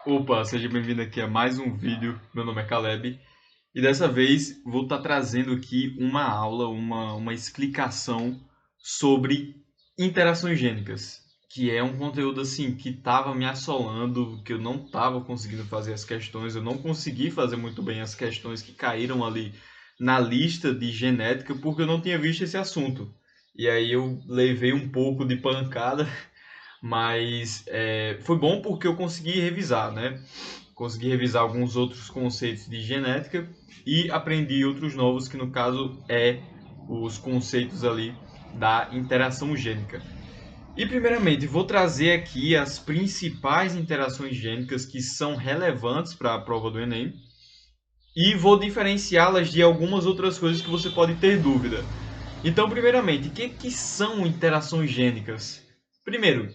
Opa, seja bem-vindo aqui a mais um vídeo. Meu nome é Caleb e dessa vez vou estar trazendo aqui uma aula, uma explicação sobre interações gênicas, que é um conteúdo assim que estava me assolando, que eu não estava conseguindo fazer as questões, eu não consegui fazer muito bem as questões que caíram ali na lista de genética porque eu não tinha visto esse assunto. E aí eu levei um pouco de pancada, mas foi bom porque eu consegui revisar, né? Consegui revisar alguns outros conceitos de genética e aprendi outros novos, que no caso é os conceitos ali da interação gênica. E primeiramente, vou trazer aqui as principais interações gênicas que são relevantes para a prova do Enem e vou diferenciá-las de algumas outras coisas que você pode ter dúvida. Então, primeiramente, o que são interações gênicas? Primeiro,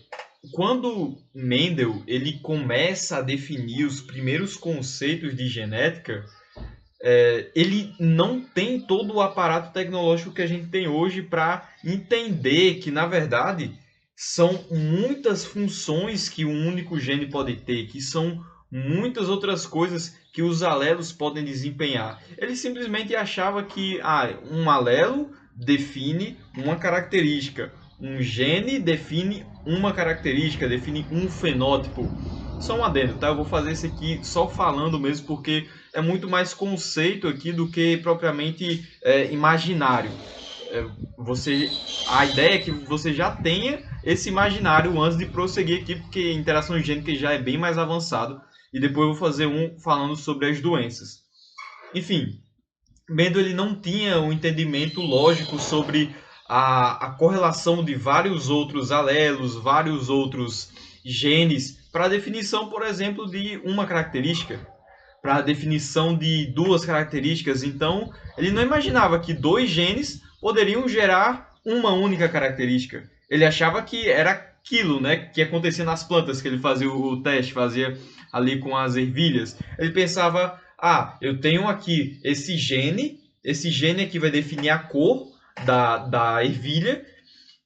quando Mendel ele começa a definir os primeiros conceitos de genética, ele não tem todo o aparato tecnológico que a gente tem hoje para entender que, na verdade, são muitas funções que um único gene pode ter, que são muitas outras coisas que os alelos podem desempenhar. Ele simplesmente achava que um alelo define uma característica, um gene define uma característica, define um fenótipo. Só um adendo, tá? Eu vou fazer isso aqui só falando mesmo, porque é muito mais conceito aqui do que propriamente imaginário. É, você, a ideia é que você já tenha esse imaginário antes de prosseguir aqui, porque interação gênica já é bem mais avançado. E depois eu vou fazer um falando sobre as doenças. Enfim, Mendel ele não tinha um entendimento lógico sobre a correlação de vários outros alelos, vários outros genes, para a definição, por exemplo, de uma característica, para a definição de duas características. Então, ele não imaginava que dois genes poderiam gerar uma única característica. Ele achava que era aquilo, né, que acontecia nas plantas, que ele fazia o teste, fazia ali com as ervilhas. Ele pensava, eu tenho aqui esse gene aqui vai definir a cor da ervilha,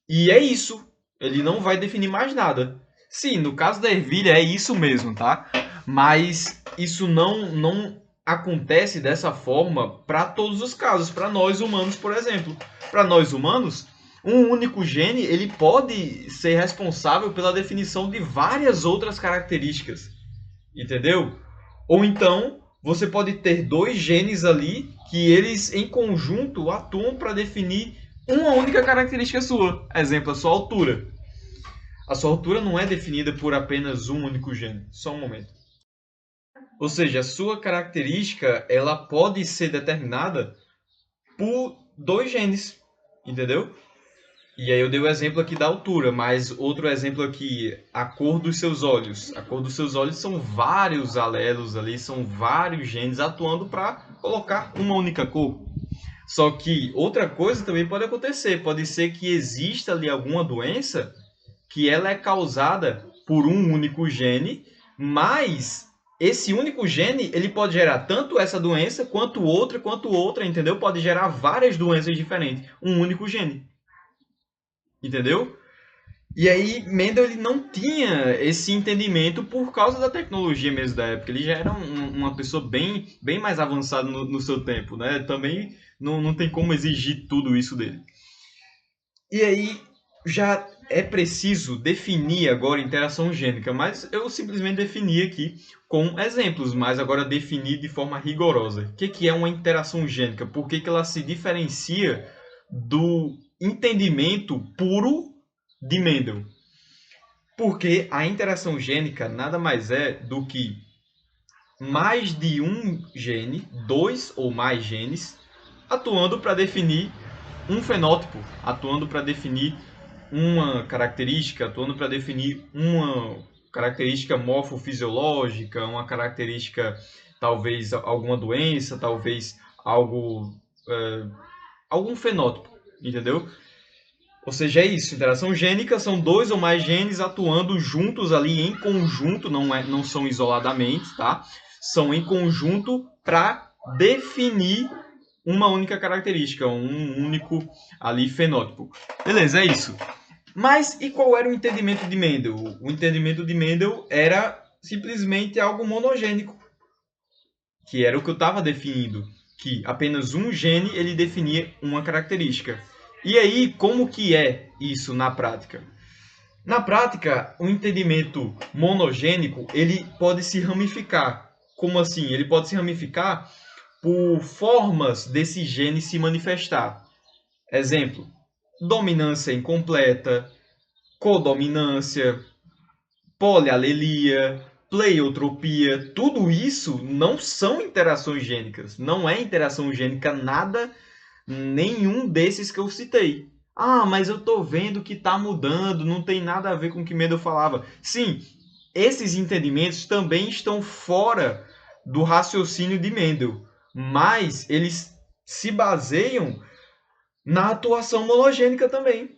e é isso. Ele não vai definir mais nada. Sim, no caso da ervilha é isso mesmo, tá? Mas isso não acontece dessa forma para todos os casos. Para nós humanos, por exemplo. Para nós humanos, um único gene ele pode ser responsável pela definição de várias outras características. Entendeu? Ou então, você pode ter dois genes ali que eles em conjunto atuam para definir uma única característica sua. Exemplo, a sua altura. A sua altura não é definida por apenas um único gene. Só um momento. Ou seja, a sua característica ela pode ser determinada por dois genes. Entendeu? E aí eu dei o exemplo aqui da altura, mas outro exemplo aqui, a cor dos seus olhos. A cor dos seus olhos são vários alelos ali, são vários genes atuando para colocar uma única cor. Só que outra coisa também pode acontecer, pode ser que exista ali alguma doença que ela é causada por um único gene, mas esse único gene ele pode gerar tanto essa doença quanto outra, entendeu? Pode gerar várias doenças diferentes, um único gene. Entendeu? E aí, Mendel ele não tinha esse entendimento por causa da tecnologia mesmo da época. Ele já era uma pessoa bem mais avançada no seu tempo, né? Também não tem como exigir tudo isso dele. E aí, já é preciso definir agora interação gênica, mas eu simplesmente defini aqui com exemplos, mas agora definir de forma rigorosa. O que é uma interação gênica? Por que ela se diferencia do entendimento puro de Mendel? Porque a interação gênica nada mais é do que mais de um gene, dois ou mais genes, atuando para definir um fenótipo, atuando para definir uma característica, atuando para definir uma característica morfofisiológica, uma característica, talvez alguma doença, talvez algo, algum fenótipo, entendeu? Ou seja, é isso. Interação gênica são dois ou mais genes atuando juntos ali em conjunto, não são isoladamente, tá? São em conjunto para definir uma única característica, um único ali fenótipo. Beleza, é isso. Mas e qual era o entendimento de Mendel? O entendimento de Mendel era simplesmente algo monogênico, que era o que eu estava definindo, que apenas um gene ele definia uma característica. E aí, como que é isso na prática? Na prática, o entendimento monogênico ele pode se ramificar. Como assim? Ele pode se ramificar por formas desse gene se manifestar. Exemplo, dominância incompleta, codominância, polialelia, pleiotropia, tudo isso não são interações gênicas. Não é interação gênica nada, nenhum desses que eu citei. Ah, mas eu tô vendo que tá mudando, não tem nada a ver com o que Mendel falava. Sim, esses entendimentos também estão fora do raciocínio de Mendel, mas eles se baseiam na atuação monogênica também.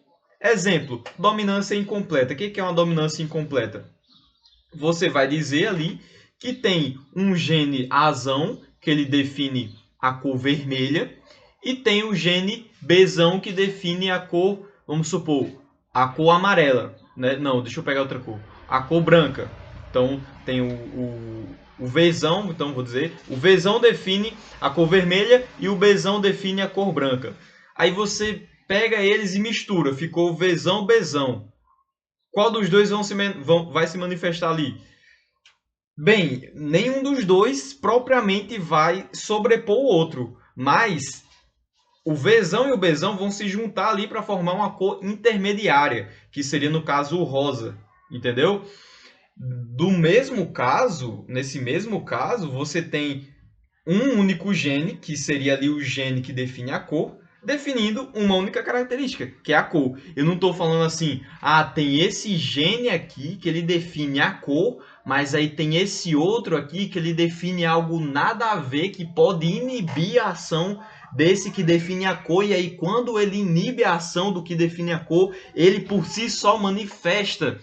Exemplo, dominância incompleta. O que é uma dominância incompleta? Você vai dizer ali que tem um gene azão, que ele define a cor vermelha, e tem o gene Bzão, que define a cor, vamos supor, a cor amarela. Né? Não, deixa eu pegar outra cor. A cor branca. Então, tem o Vzão, então vou dizer, o Vzão define a cor vermelha e o Bzão define a cor branca. Aí você pega eles e mistura, ficou Vzão, Bzão. Qual dos dois vai se manifestar ali? Bem, nenhum dos dois propriamente vai sobrepor o outro, mas o Vzão e o Bzão vão se juntar ali para formar uma cor intermediária, que seria no caso o rosa, entendeu? Do mesmo caso, nesse mesmo caso, você tem um único gene, que seria ali o gene que define a cor, definindo uma única característica, que é a cor. Eu não estou falando assim, tem esse gene aqui que ele define a cor, mas aí tem esse outro aqui que ele define algo nada a ver, que pode inibir a ação desse que define a cor, e aí quando ele inibe a ação do que define a cor, ele por si só manifesta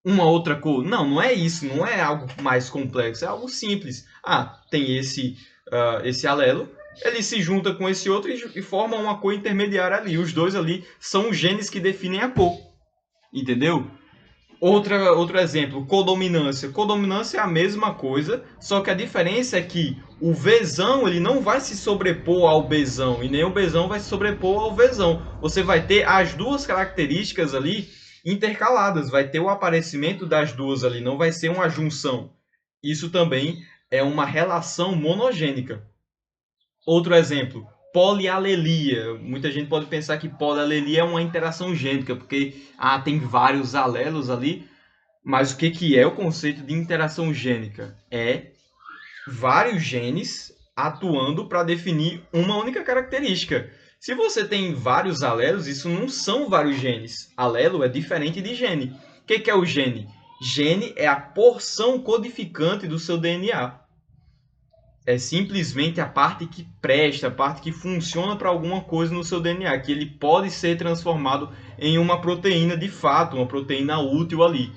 uma outra cor. Não, não é isso, não é algo mais complexo, é algo simples. Tem esse alelo, ele se junta com esse outro e forma uma cor intermediária ali. Os dois ali são os genes que definem a cor. Entendeu? Outro exemplo, codominância. Codominância é a mesma coisa, só que a diferença é que o Vzão ele não vai se sobrepor ao Bzão e nem o Bzão vai se sobrepor ao Vzão. Você vai ter as duas características ali intercaladas, vai ter o aparecimento das duas ali, não vai ser uma junção. Isso também é uma relação monogênica. Outro exemplo, polialelia. Muita gente pode pensar que polialelia é uma interação gênica, porque tem vários alelos ali. Mas o que é o conceito de interação gênica? É vários genes atuando para definir uma única característica. Se você tem vários alelos, isso não são vários genes. Alelo é diferente de gene. O que é o gene? Gene é a porção codificante do seu DNA. É simplesmente a parte que presta, a parte que funciona para alguma coisa no seu DNA, que ele pode ser transformado em uma proteína de fato, uma proteína útil ali.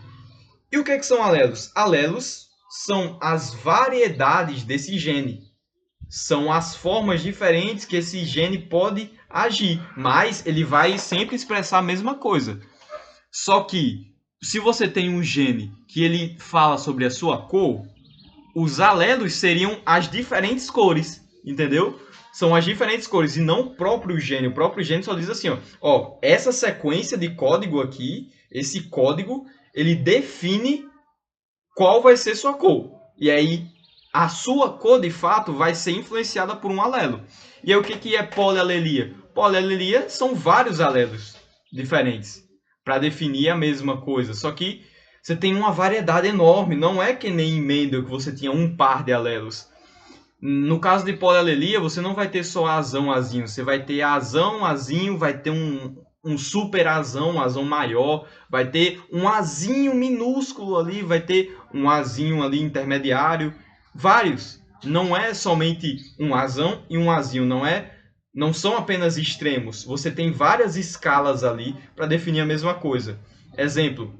E o que são alelos? Alelos são as variedades desse gene. São as formas diferentes que esse gene pode agir, mas ele vai sempre expressar a mesma coisa. Só que, se você tem um gene que ele fala sobre a sua cor, os alelos seriam as diferentes cores, entendeu? São as diferentes cores e não o próprio gene. O próprio gene só diz assim, essa sequência de código aqui, esse código, ele define qual vai ser sua cor. E aí, a sua cor, de fato, vai ser influenciada por um alelo. E aí, o que é polialelia? Polialelia são vários alelos diferentes para definir a mesma coisa. Só que você tem uma variedade enorme. Não é que nem em Mendel, que você tinha um par de alelos. No caso de polialelia, você não vai ter só azão, azinho. Você vai ter azão, azinho, vai ter um super azão maior, vai ter um azinho minúsculo ali, vai ter um azinho ali intermediário. Vários. Não é somente um azão e um azinho. Não são apenas extremos. Você tem várias escalas ali para definir a mesma coisa. Exemplo,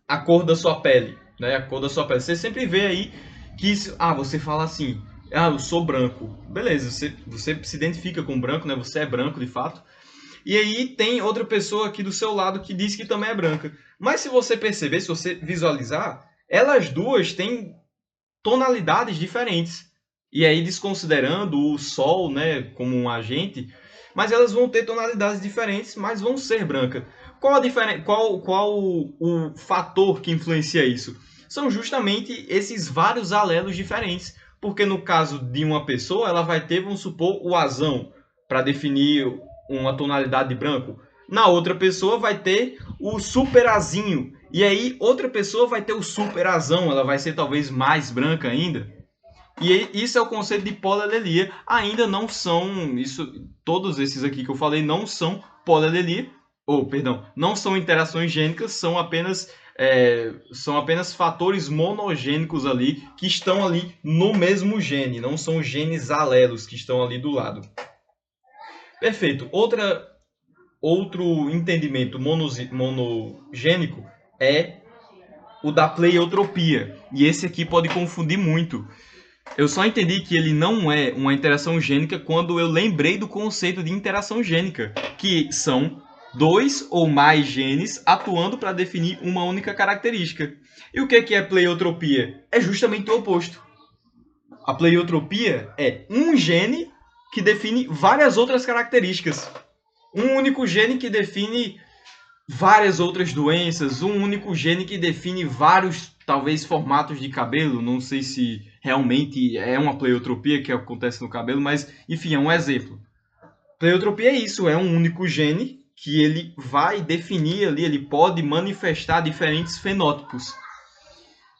a cor da sua pele, né? A cor da sua pele. Você sempre vê aí que você fala assim, eu sou branco. Beleza, você se identifica com branco, né? Você é branco de fato. E aí tem outra pessoa aqui do seu lado que diz que também é branca. Mas se você perceber, se você visualizar, elas duas têm tonalidades diferentes. E aí, desconsiderando o Sol, né, como um agente, mas elas vão ter tonalidades diferentes, mas vão ser brancas. Qual o fator que influencia isso? São justamente esses vários alelos diferentes. Porque no caso de uma pessoa, ela vai ter, vamos supor, o azão para definir uma tonalidade de branco. Na outra pessoa vai ter o superazinho. E aí outra pessoa vai ter o superazão, ela vai ser talvez mais branca ainda. E isso é o conceito de polialelia. Ainda não são, todos esses aqui que eu falei não são polialelia, ou perdão, não são interações gênicas, são apenas fatores monogênicos ali que estão ali no mesmo gene, não são genes alelos que estão ali do lado. Perfeito. Outro entendimento monogênico é o da pleiotropia. E esse aqui pode confundir muito. Eu só entendi que ele não é uma interação gênica quando eu lembrei do conceito de interação gênica, que são dois ou mais genes atuando para definir uma única característica. E o que é pleiotropia? É justamente o oposto. A pleiotropia é um gene que define várias outras características. Um único gene que define várias outras doenças, um único gene que define vários, talvez, formatos de cabelo. Não sei se realmente é uma pleiotropia que acontece no cabelo, mas, enfim, é um exemplo. Pleiotropia é isso, é um único gene que ele vai definir ali, ele pode manifestar diferentes fenótipos.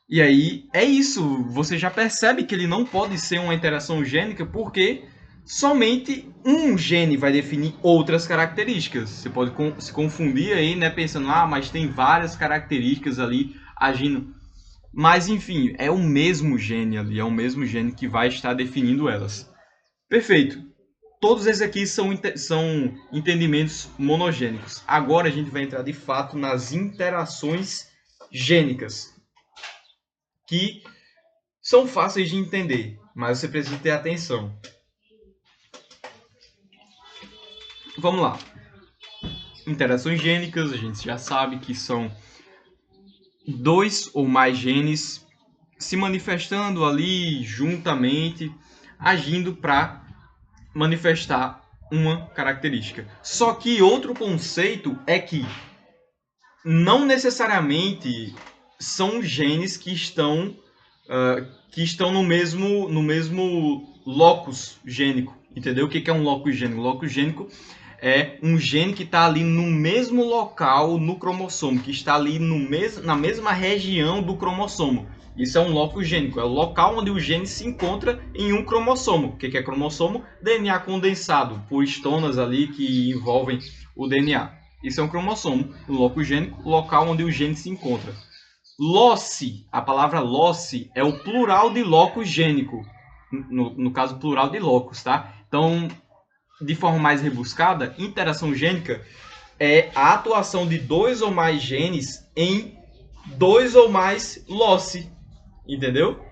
E aí, é isso, você já percebe que ele não pode ser uma interação gênica porque somente um gene vai definir outras características. Você pode se confundir aí, né, pensando, mas tem várias características ali agindo. Mas, enfim, é o mesmo gene ali, é o mesmo gene que vai estar definindo elas. Perfeito. Todos esses aqui são entendimentos monogênicos. Agora a gente vai entrar de fato nas interações gênicas, que são fáceis de entender, mas você precisa ter atenção. Vamos lá. Interações gênicas, a gente já sabe que são dois ou mais genes se manifestando ali juntamente, agindo para manifestar uma característica. Só que outro conceito é que não necessariamente são genes que estão no mesmo locus gênico. Entendeu? O que é um locus gênico? Locus gênico é um gene que está ali no mesmo local no cromossomo, que está ali na mesma região do cromossomo. Isso é um locus gênico, é o local onde o gene se encontra em um cromossomo. O que é cromossomo? DNA condensado por estonas ali que envolvem o DNA. Isso é um cromossomo, um locus gênico, o local onde o gene se encontra. Loci, a palavra loci é o plural de locus gênico, no caso plural de locus, tá? Então, de forma mais rebuscada, interação gênica é a atuação de dois ou mais genes em dois ou mais loci, entendeu?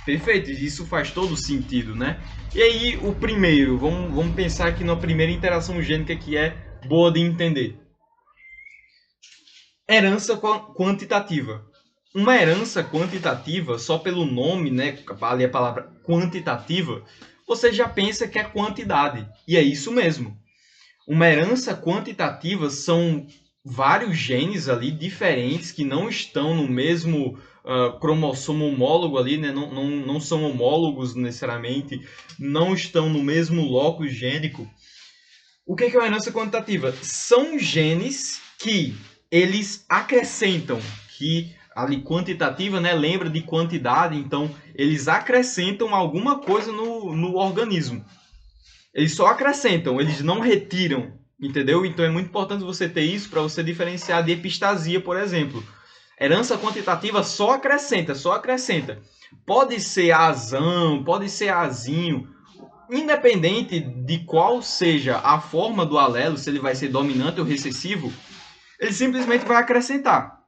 Perfeito, isso faz todo sentido, né? E aí, o primeiro, vamos pensar aqui na primeira interação gênica que é boa de entender. Herança quantitativa. Uma herança quantitativa, só pelo nome, né, ali a palavra quantitativa, você já pensa que é quantidade. E é isso mesmo. Uma herança quantitativa são vários genes ali diferentes que não estão no mesmo cromossomo homólogo ali, né? Não são homólogos necessariamente, não estão no mesmo locus gênico. O que é uma herança quantitativa? São genes que eles acrescentam, que ali quantitativa, né, lembra de quantidade, então eles acrescentam alguma coisa no organismo. Eles só acrescentam, eles não retiram, entendeu? Então é muito importante você ter isso para você diferenciar de epistasia, por exemplo. Herança quantitativa só acrescenta, só acrescenta. Pode ser azão, pode ser azinho, independente de qual seja a forma do alelo, se ele vai ser dominante ou recessivo, ele simplesmente vai acrescentar.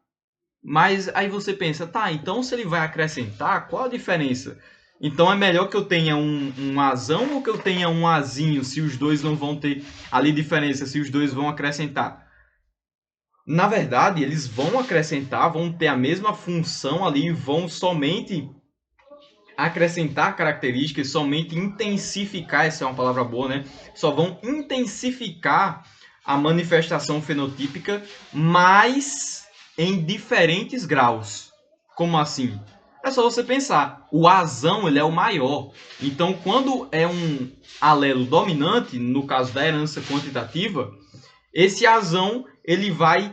Mas aí você pensa, tá, então se ele vai acrescentar, qual a diferença? Então é melhor que eu tenha um azão ou que eu tenha um azinho, se os dois não vão ter ali diferença, se os dois vão acrescentar? Na verdade, eles vão acrescentar, vão ter a mesma função ali, vão somente acrescentar características, somente intensificar, essa é uma palavra boa, né? Só vão intensificar a manifestação fenotípica, mas em diferentes graus. Como assim? É só você pensar, o azão ele é o maior. Então, quando é um alelo dominante, no caso da herança quantitativa, esse azão ele vai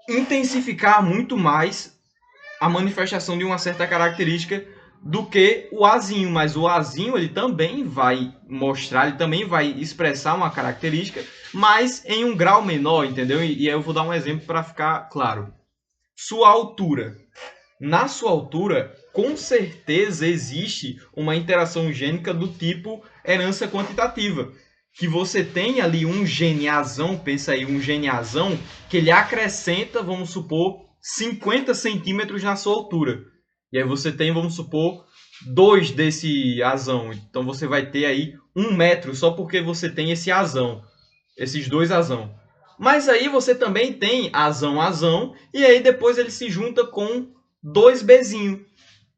intensificar muito mais a manifestação de uma certa característica do que o azinho, mas o azinho ele também vai mostrar, ele também vai expressar uma característica, mas em um grau menor, entendeu? E aí eu vou dar um exemplo para ficar claro. Sua altura. Na sua altura, com certeza existe uma interação gênica do tipo herança quantitativa, que você tem ali um gene azão, pensa aí, um gene azão, que ele acrescenta, vamos supor, 50 centímetros na sua altura. E aí você tem, vamos supor, 2 desse azão. Então você vai ter aí 1 metro só porque você tem esse azão, esses 2 azão. Mas aí você também tem azão, e aí depois ele se junta com 2 Bzinho.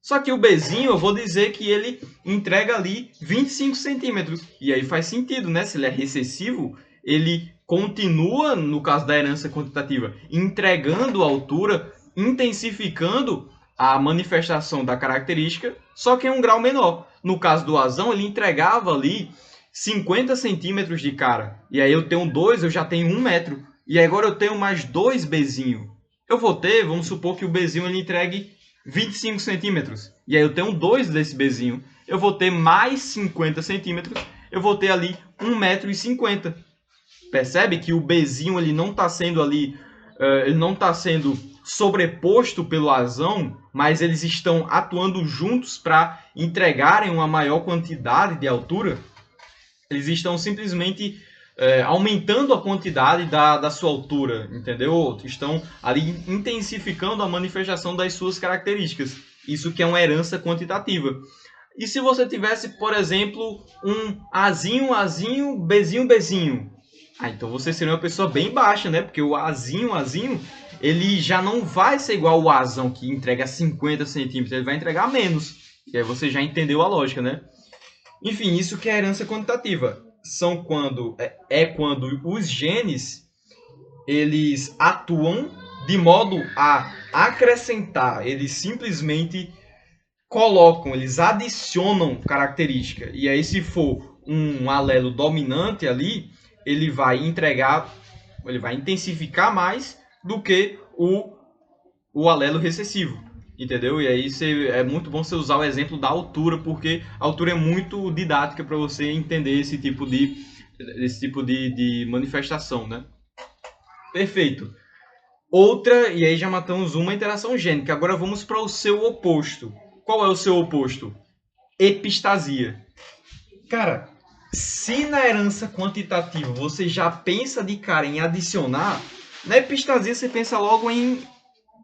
Só que o Bzinho, eu vou dizer que ele entrega ali 25 centímetros. E aí faz sentido, né? Se ele é recessivo, ele continua, no caso da herança quantitativa, entregando a altura, intensificando a manifestação da característica, só que em um grau menor. No caso do azão, ele entregava ali 50 centímetros de cara. E aí eu tenho 2, eu já tenho 1 metro. E agora eu tenho mais 2 Bzinho. Eu vou ter, vamos supor que o Bzinho ele entregue 25 centímetros. E aí eu tenho 2 desse Bzinho. Eu vou ter mais 50 centímetros. Eu vou ter ali 1,50 m. Percebe que o Bzinho ele não está sendo ali, ele não está sendo sobreposto pelo azão, mas eles estão atuando juntos para entregarem uma maior quantidade de altura. Eles estão simplesmente aumentando a quantidade da sua altura, entendeu? Estão ali intensificando a manifestação das suas características. Isso que é uma herança quantitativa. E se você tivesse, por exemplo, um Azinho, Azinho, Bzinho, Bzinho? Então você seria uma pessoa bem baixa, né? Porque o Azinho, Azinho, ele já não vai ser igual o Azão, que entrega 50 centímetros. Ele vai entregar menos. E aí você já entendeu a lógica, né? Enfim, isso que é herança quantitativa. São quando quando os genes eles atuam de modo a acrescentar, eles simplesmente colocam, eles adicionam característica. E aí se for um alelo dominante ali, ele vai entregar, ele vai intensificar mais do que o alelo recessivo. Entendeu? E aí é muito bom você usar o exemplo da altura, porque a altura é muito didática para você entender esse tipo de manifestação, né? Perfeito. Outra, e aí já matamos uma interação gênica. Agora vamos para o seu oposto. Qual é o seu oposto? Epistasia. Cara, se na herança quantitativa você já pensa de cara em adicionar, na epistasia você pensa logo em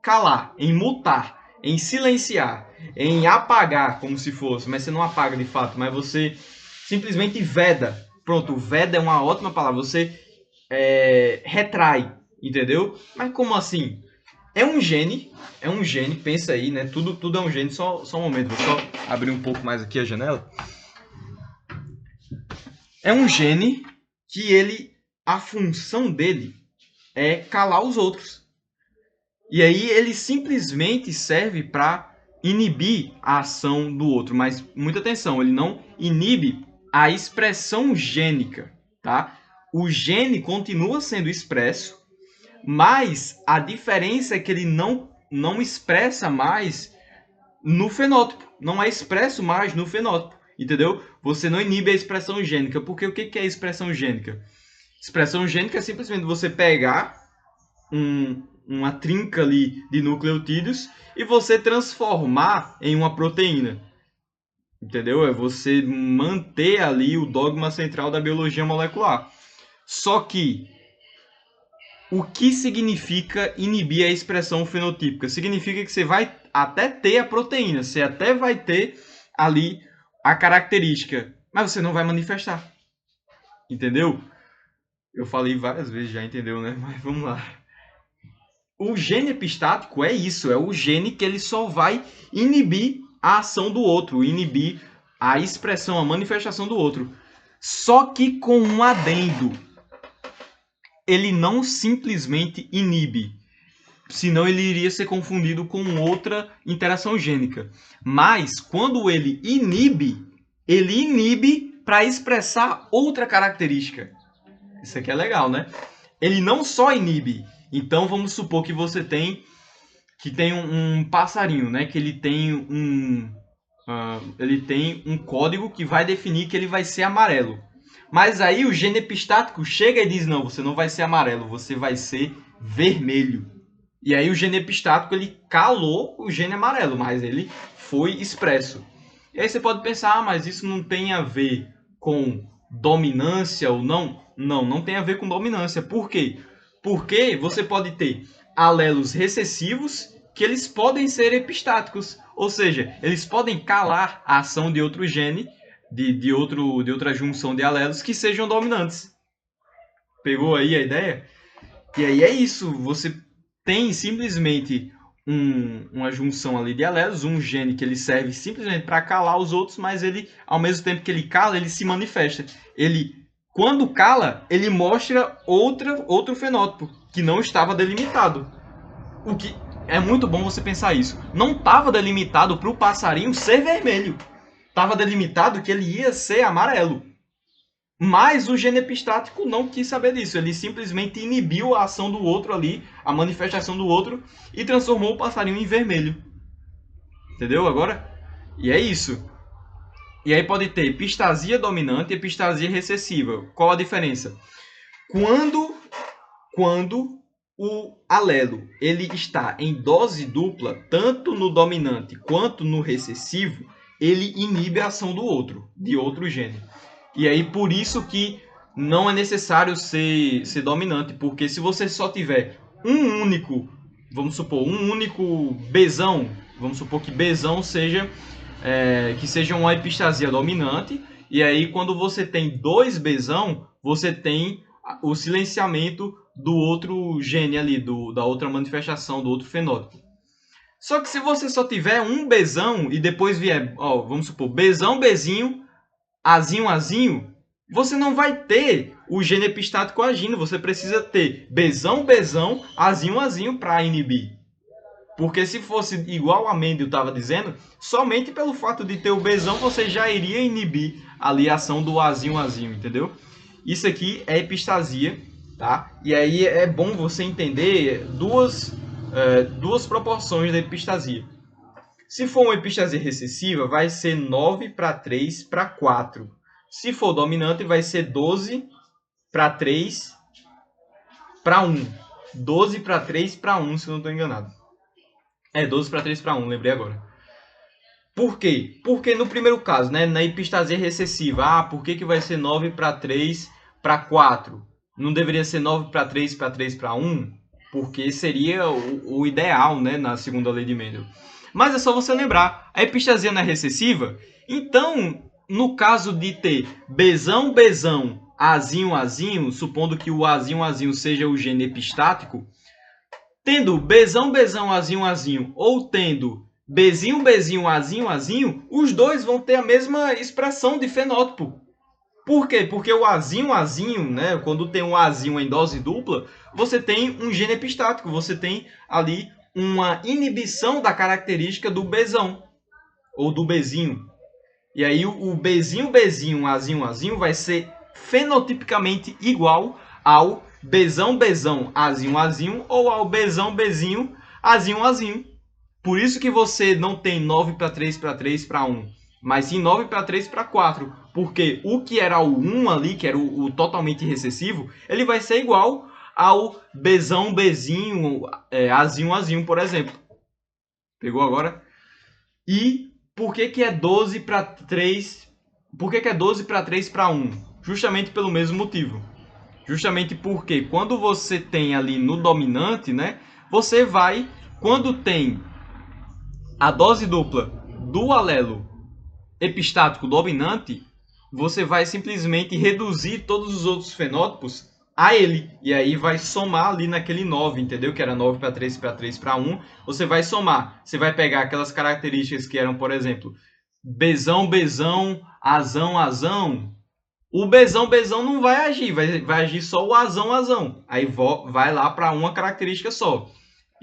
calar, em mutar, em silenciar, em apagar, como se fosse, mas você não apaga de fato, mas você simplesmente veda. Pronto, veda é uma ótima palavra, você retrai, entendeu? Mas como assim? É um gene, pensa aí, né? Tudo é um gene, só um momento, vou só abrir um pouco mais aqui a janela. É um gene que a função dele é calar os outros. E aí ele simplesmente serve para inibir a ação do outro. Mas muita atenção, ele não inibe a expressão gênica, tá? O gene continua sendo expresso, mas a diferença é que ele não expressa mais no fenótipo. Não é expresso mais no fenótipo, entendeu? Você não inibe a expressão gênica. Porque o que é expressão gênica? Expressão gênica é simplesmente você pegar uma trinca ali de nucleotídeos e você transformar em uma proteína. Entendeu? É você manter ali o dogma central da biologia molecular. Só que o que significa inibir a expressão fenotípica? Significa que você vai até ter a proteína, você até vai ter ali a característica, mas você não vai manifestar. Entendeu? Eu falei várias vezes, já entendeu, né? Mas vamos lá. O gene epistático é isso, é o gene que ele só vai inibir a ação do outro, inibir a expressão, a manifestação do outro. Só que com um adendo. Ele não simplesmente inibe, senão ele iria ser confundido com outra interação gênica. Mas quando ele inibe para expressar outra característica. Isso aqui é legal, né? Ele não só inibe. Então vamos supor que você tem um passarinho, né? Que ele tem um código que vai definir que ele vai ser amarelo. Mas aí o gene epistático chega e diz, não, você não vai ser amarelo, você vai ser vermelho. E aí o gene epistático ele calou o gene amarelo, mas ele foi expresso. E aí você pode pensar, mas isso não tem a ver com dominância ou não? Não, não tem a ver com dominância. Por quê? Porque você pode ter alelos recessivos que eles podem ser epistáticos. Ou seja, eles podem calar a ação de outro gene, de outra junção de alelos que sejam dominantes. Pegou aí a ideia? E aí é isso. Você tem simplesmente uma junção ali de alelos, um gene que ele serve simplesmente para calar os outros, mas ele, ao mesmo tempo que ele cala, ele se manifesta. Ele, quando cala, ele mostra outro fenótipo que não estava delimitado. O que é muito bom você pensar isso. Não estava delimitado para o passarinho ser vermelho. Estava delimitado que ele ia ser amarelo. Mas o gene epistático não quis saber disso. Ele simplesmente inibiu a ação do outro ali, a manifestação do outro, e transformou o passarinho em vermelho. Entendeu agora? E é isso. E aí pode ter epistasia dominante e epistasia recessiva. Qual a diferença? Quando o alelo ele está em dose dupla, tanto no dominante quanto no recessivo, ele inibe a ação do outro, de outro gene. E aí, por isso que não é necessário ser dominante, porque se você só tiver um único Bzão, vamos supor que Bzão seja uma epistasia dominante, e aí quando você tem dois Bzão, você tem o silenciamento do outro gene ali, da outra manifestação, do outro fenótipo. Só que se você só tiver um Bzão e depois vier, vamos supor, Bzão, Bzinho, Azinho, Azinho, você não vai ter o gene epistático agindo. Você precisa ter Bzão, Bzão, Azinho, Azinho para inibir. Porque se fosse igual a Mendel estava dizendo, somente pelo fato de ter o Bzão você já iria inibir ali a ação do Azinho, Azinho, entendeu? Isso aqui é epistasia, tá? E aí é bom você entender duas proporções da epistasia. Se for uma epistasia recessiva, vai ser 9 para 3 para 4. Se for dominante, vai ser 12 para 3 para 1. 12 para 3 para 1, se eu não estou enganado. 12 para 3 para 1, lembrei agora. Por quê? Porque no primeiro caso, né, na epistasia recessiva, por que vai ser 9 para 3 para 4? Não deveria ser 9 para 3 para 3 para 1? Porque seria o ideal, né, na segunda lei de Mendel. Mas é só você lembrar, a epistasia não é recessiva? Então, no caso de ter Bzão, Bzão, Azinho, Azinho, supondo que o Azinho, Azinho seja o gene epistático, tendo Bzão, Bzão, Azinho, Azinho, ou tendo Bzinho, Bzinho, Azinho, Azinho, os dois vão ter a mesma expressão de fenótipo. Por quê? Porque o Azinho, Azinho, né, quando tem um Azinho em dose dupla, você tem um gene epistático, você tem ali uma inibição da característica do Bzão, ou do Bzinho. E aí o Bzinho, Bzinho, Azinho, Azinho vai ser fenotipicamente igual ao Bzão, Bzão, Azinho, Azinho, ou ao Bzão, Bzinho, Azinho, Azinho. Por isso que você não tem 9 para 3 para 3 para 1, mas sim 9 para 3 para 4. Porque o que era o 1 ali, que era o totalmente recessivo, ele vai ser igual ao Bzão, Bzinho, Azinho, Azinho, por exemplo. Pegou agora? E por que é 12 para 3? Por que é 12 para 3 para 1? Justamente pelo mesmo motivo. Justamente porque quando você tem ali no dominante, né, você vai, quando tem a dose dupla do alelo epistático dominante, você vai simplesmente reduzir todos os outros fenótipos a ele. E aí vai somar ali naquele 9, entendeu? Que era 9 para 3 para 3 para 1. Você vai somar. Você vai pegar aquelas características que eram, por exemplo, Bzão, Bzão, Azão, Azão. O Bzão, Bzão não vai agir. Vai agir só o Azão, Azão. Aí vai lá para uma característica só.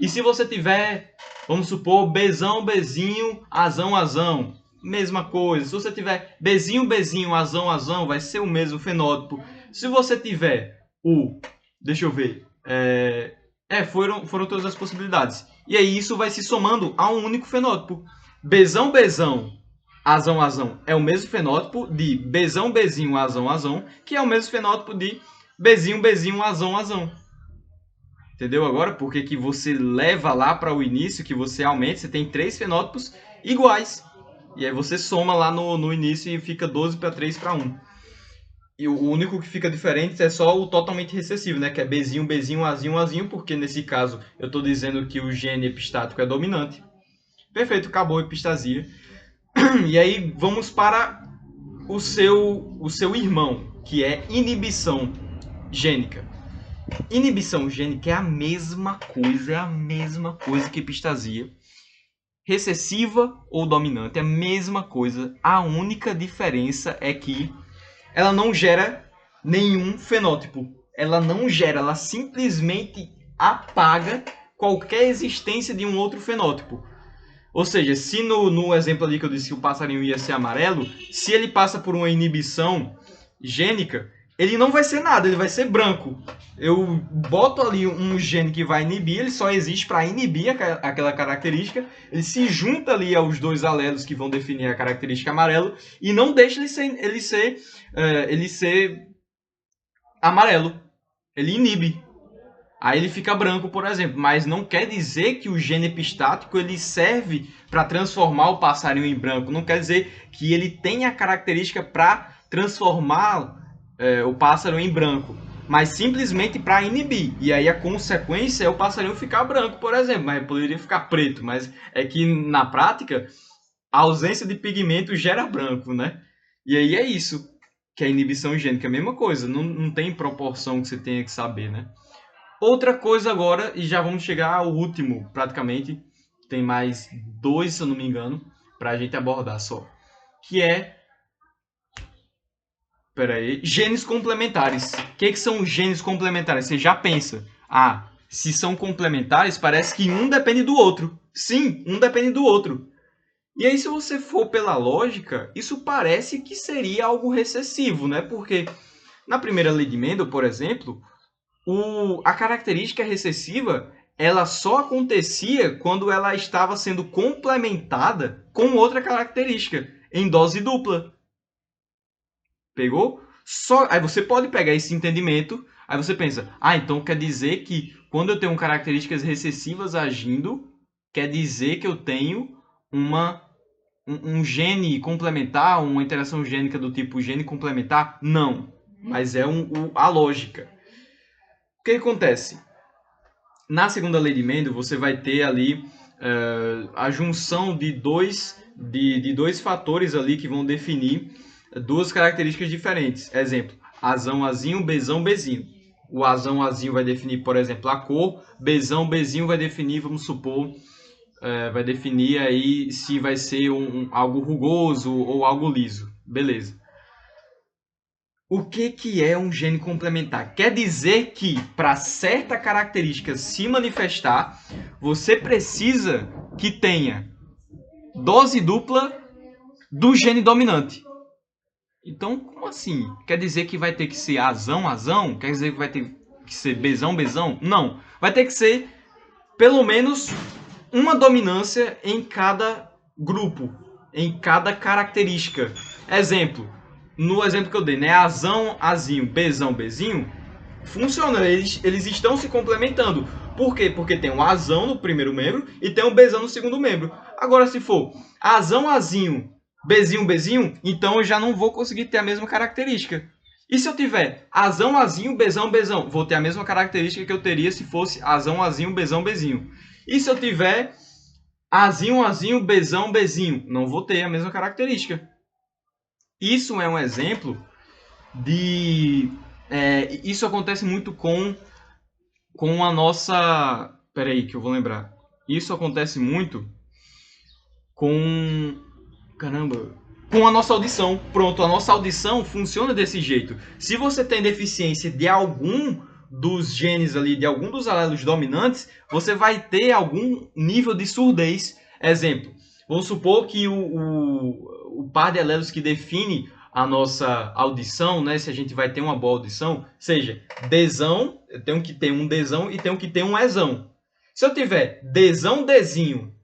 E se você tiver, vamos supor, Bzão, Bzinho, Azão, Azão. Mesma coisa. Se você tiver Bzinho, Bzinho, Azão, Azão, vai ser o mesmo fenótipo. Se você tiver deixa eu ver. Foram todas as possibilidades. E aí isso vai se somando a um único fenótipo. Bzão, Bzão, Azão, Azão é o mesmo fenótipo de Bzão, Bzinho, Azão, Azão, que é o mesmo fenótipo de Bzinho, Bzinho, Azão, Azão. Entendeu agora? Porque que você leva lá para o início, que você aumenta, você tem 3 fenótipos iguais. E aí você soma lá no início e fica 12 para 3 para 1. E o único que fica diferente é só o totalmente recessivo, né? Que é Bzinho, Bzinho, Azinho, Azinho, porque nesse caso eu estou dizendo que o gene epistático é dominante. Perfeito, acabou a epistasia. E aí vamos para o seu irmão, que é inibição gênica. Inibição gênica é a mesma coisa que epistasia. Recessiva ou dominante é a mesma coisa. A única diferença é que ela não gera nenhum fenótipo. Ela não gera, ela simplesmente apaga qualquer existência de um outro fenótipo. Ou seja, se no exemplo ali que eu disse que o passarinho ia ser amarelo, se ele passa por uma inibição gênica, ele não vai ser nada, ele vai ser branco. Eu boto ali um gene que vai inibir, ele só existe para inibir aquela característica, ele se junta ali aos dois alelos que vão definir a característica amarelo e não deixa ele ser amarelo. Ele inibe. Aí ele fica branco, por exemplo, mas não quer dizer que o gene epistático ele serve para transformar o passarinho em branco. Não quer dizer que ele tem a característica para transformar o pássaro em branco, mas simplesmente para inibir. E aí a consequência é o passarinho ficar branco, por exemplo, mas poderia ficar preto. Mas é que na prática a ausência de pigmento gera branco, né? E aí é isso que é a inibição gênica, a mesma coisa. Não tem proporção que você tenha que saber, né? Outra coisa agora, e já vamos chegar ao último, praticamente. Tem mais 2, se eu não me engano, para a gente abordar só. Que é... genes complementares. O que são os genes complementares? Você já pensa, se são complementares, parece que um depende do outro. Sim, um depende do outro. E aí, se você for pela lógica, isso parece que seria algo recessivo, né? Porque na primeira lei de Mendel, por exemplo... a característica recessiva ela só acontecia quando ela estava sendo complementada com outra característica em dose dupla. Pegou? Aí você pode pegar esse entendimento, aí você pensa, então quer dizer que quando eu tenho características recessivas agindo, quer dizer que eu tenho um gene complementar, uma interação gênica do tipo gene complementar? Não, mas é a lógica. O que acontece? Na segunda lei de Mendel, você vai ter ali a junção de dois fatores ali que vão definir duas características diferentes. Exemplo, Azão, Azinho, Bzão, Bzinho. O Azão, Azinho vai definir, por exemplo, a cor. Bzão, Bzinho vai definir, vamos supor, vai definir aí se vai ser algo rugoso ou algo liso. Beleza. O que é um gene complementar? Quer dizer que, para certa característica se manifestar, você precisa que tenha dose dupla do gene dominante. Então, como assim? Quer dizer que vai ter que ser Azão, Azão? Quer dizer que vai ter que ser Bzão, Bzão? Não. Vai ter que ser, pelo menos, uma dominância em cada grupo, em cada característica. Exemplo. No exemplo que eu dei, né? Azão, Azinho, Bzão, Bzinho, funciona. Eles estão se complementando. Por quê? Porque tem um Azão no primeiro membro e tem um Bzão no segundo membro. Agora, se for Azão, Azinho, Bzinho, Bzinho, então eu já não vou conseguir ter a mesma característica. E se eu tiver Azão, Azinho, Bzão, Bzão, vou ter a mesma característica que eu teria se fosse Azão, Azinho, Bzão, Bzinho. E se eu tiver Azinho, Azinho, Bzão, Bzinho, não vou ter a mesma característica. Isso é um exemplo de Isso acontece muito com a nossa... Peraí, que eu vou lembrar. Isso acontece muito com... Caramba. Com a nossa audição. Pronto, a nossa audição funciona desse jeito. Se você tem deficiência de algum dos genes ali, de algum dos alelos dominantes, você vai ter algum nível de surdez. Exemplo, vamos supor que o par de alelos que define a nossa audição, né, se a gente vai ter uma boa audição, seja Dzão, eu tenho que ter um Dzão e tenho que ter um Ezão. Se eu tiver Dzão, Dzinho,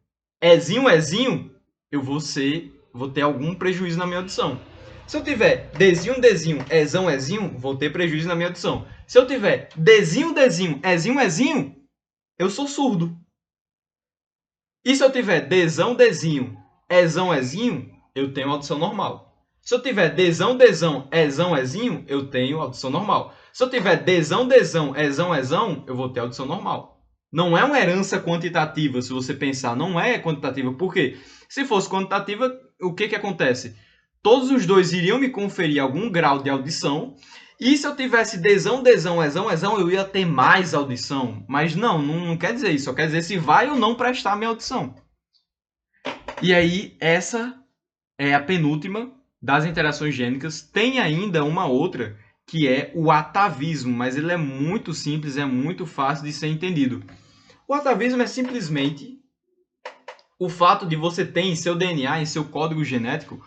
Ezinho, Ezinho, eu vou ter algum prejuízo na minha audição. Se eu tiver Dzinho, Dzinho, Ezão, Ezinho, vou ter prejuízo na minha audição. Se eu tiver Dzinho, Dzinho, Ezinho, Ezinho, eu sou surdo. E se eu tiver Dzão, Dzinho, Ezão, Ezinho, eu tenho audição normal. Se eu tiver Dzão, Dzão, Ezão, Ezinho, eu tenho audição normal. Se eu tiver Dzão, Dzão, Ezão, Ezão, eu vou ter audição normal. Não é uma herança quantitativa, se você pensar. Não é quantitativa. Por quê? Se fosse quantitativa, o que acontece? Todos os dois iriam me conferir algum grau de audição. E se eu tivesse Dzão, Dzão, Ezão, Ezão, eu ia ter mais audição. Mas não quer dizer isso. Só quer dizer se vai ou não prestar a minha audição. E aí, essa é a penúltima das interações gênicas. Tem ainda uma outra, que é o atavismo. Mas ele é muito simples, é muito fácil de ser entendido. O atavismo é simplesmente o fato de você ter em seu DNA, em seu código genético,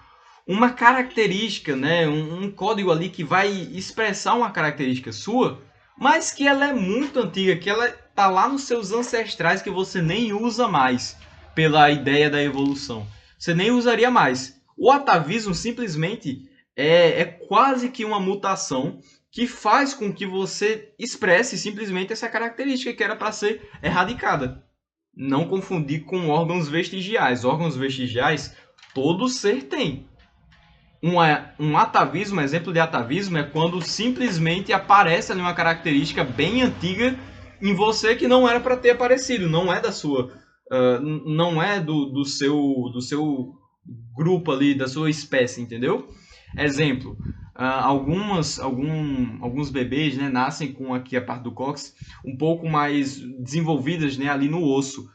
uma característica, né? um código ali que vai expressar uma característica sua, mas que ela é muito antiga, que ela está lá nos seus ancestrais que você nem usa mais, pela ideia da evolução. Você nem usaria mais. O atavismo simplesmente é quase que uma mutação que faz com que você expresse simplesmente essa característica que era para ser erradicada. Não confundir com órgãos vestigiais. Órgãos vestigiais todo ser tem. Um atavismo, um exemplo de atavismo é quando simplesmente aparece ali uma característica bem antiga em você que não era para ter aparecido, não é da sua, não é do seu grupo ali, da sua espécie, entendeu? Exemplo, alguns bebês, né, nascem com aqui a parte do cóccix um pouco mais desenvolvidas, né, ali no osso.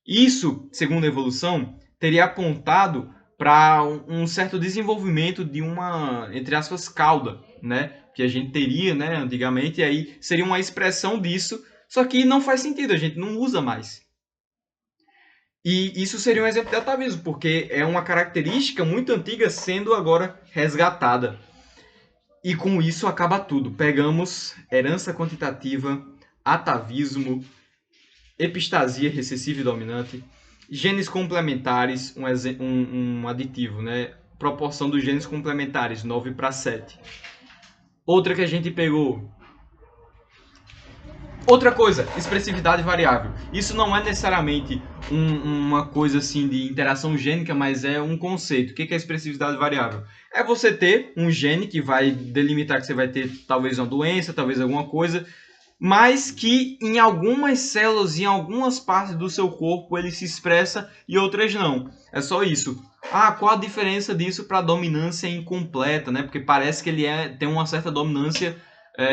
Isso, segundo a evolução, teria apontado para um certo desenvolvimento de uma, entre aspas, cauda, né, que a gente teria, né, antigamente, e aí seria uma expressão disso, só que não faz sentido, a gente não usa mais. E isso seria um exemplo de atavismo, porque é uma característica muito antiga sendo agora resgatada. E com isso acaba tudo. Pegamos herança quantitativa, atavismo, epistasia recessiva e dominante, genes complementares, um aditivo, né? Proporção dos genes complementares, 9:7. Outra que a gente pegou. Outra coisa, expressividade variável. Isso não é necessariamente uma coisa assim de interação gênica, mas é um conceito. O que é expressividade variável? É você ter um gene que vai delimitar que você vai ter talvez uma doença, talvez alguma coisa, mas que em algumas células, em algumas partes do seu corpo ele se expressa e outras não. É só isso. Qual a diferença disso para dominância incompleta, né? Porque parece que ele tem uma certa dominância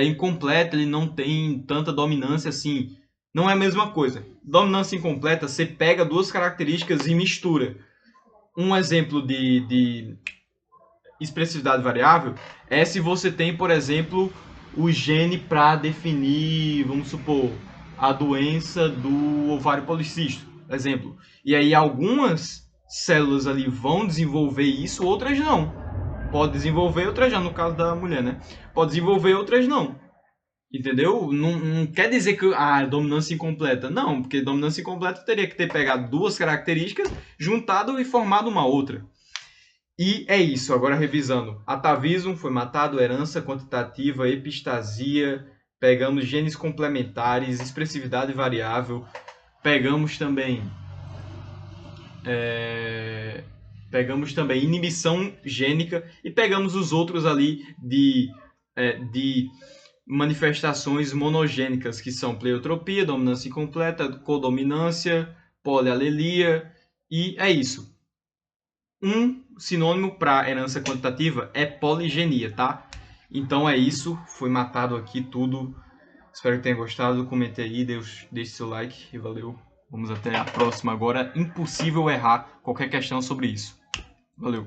incompleta, ele não tem tanta dominância assim. Não é a mesma coisa. Dominância incompleta, você pega duas características e mistura. Um exemplo de expressividade variável é se você tem, por exemplo, o gene para definir, vamos supor, a doença do ovário policístico, exemplo. E aí algumas células ali vão desenvolver isso, outras não. Pode desenvolver, outras já, no caso da mulher, né? Pode desenvolver, outras não. Entendeu? Não quer dizer que dominância incompleta. Não, porque dominância incompleta teria que ter pegado duas características, juntado e formado uma outra. E é isso, agora revisando. Atavismo foi matado, herança quantitativa, epistasia, pegamos genes complementares, expressividade variável, pegamos também inibição gênica e pegamos os outros ali de manifestações monogênicas, que são pleiotropia, dominância incompleta, codominância, polialelia, e é isso. Um sinônimo para herança quantitativa é poligenia, tá? Então é isso, foi matado aqui tudo. Espero que tenha gostado, comente aí, deixe seu like e valeu. Vamos até a próxima agora. Impossível errar qualquer questão sobre isso. Valeu.